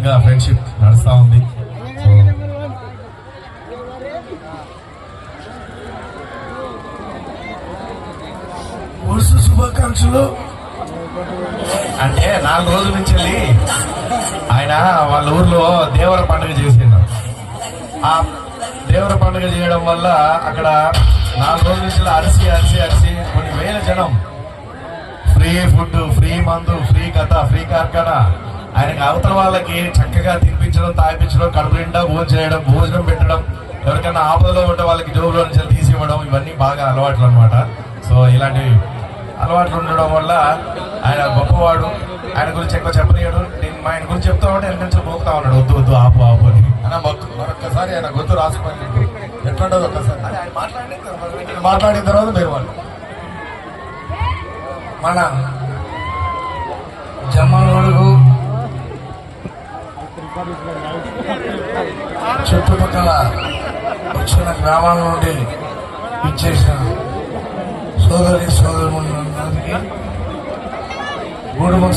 విధంగా ఫ్రెండ్షిప్ నడుస్తూ ఉంది. శుభాకాంక్షలు. అంటే 4 రోజుల నుంచి వెళ్ళి ఆయన వాళ్ళ ఊర్లో దేవర పండుగ చేసిండు. ఆ దేవర పండుగ చేయడం వల్ల అక్కడ 4 రోజుల నుంచి అరిసి అరిసి అరిసి కొన్ని వేల జనం, ఫ్రీ ఫుడ్, ఫ్రీ మందు, ఫ్రీ కథ, ఫ్రీ కార్ఖానా, ఆయనకి అవతల వాళ్ళకి చక్కగా తినిపించడం, తాగిపించడం, కడుపు నిండా భోజనం పెట్టడం, ఎవరికైనా ఆపదలో ఉంటే వాళ్ళకి జోబులో నుంచి తీసి ఇవ్వడం, ఇవన్నీ బాగా అలవాట్లు అనమాట. సో ఇలాంటి అలవాట్లు ఉండడం వల్ల ఆయన గొప్పవాడు. ఆయన గురించి ఎక్కువ చెప్పలేడు. నేను మా ఆయన గురించి చెప్తా ఉంటే వెనక నుంచి పోతా ఉన్నాడు, వద్దు వద్దు ఆపు ఆపు అని. అన్న మరొక్కసారి ఆయన గొంతు రాసుకోండి, ఎట్లుండదు ఒక్కసారి ఆయన మాట్లాడిన తర్వాత మీరు వాళ్ళు. మన జమ్మలూరు చుట్టుపక్కల వచ్చిన గ్రామాల నుండి ఇచ్చేసిన సోదరులందరికీ గూడుమూడి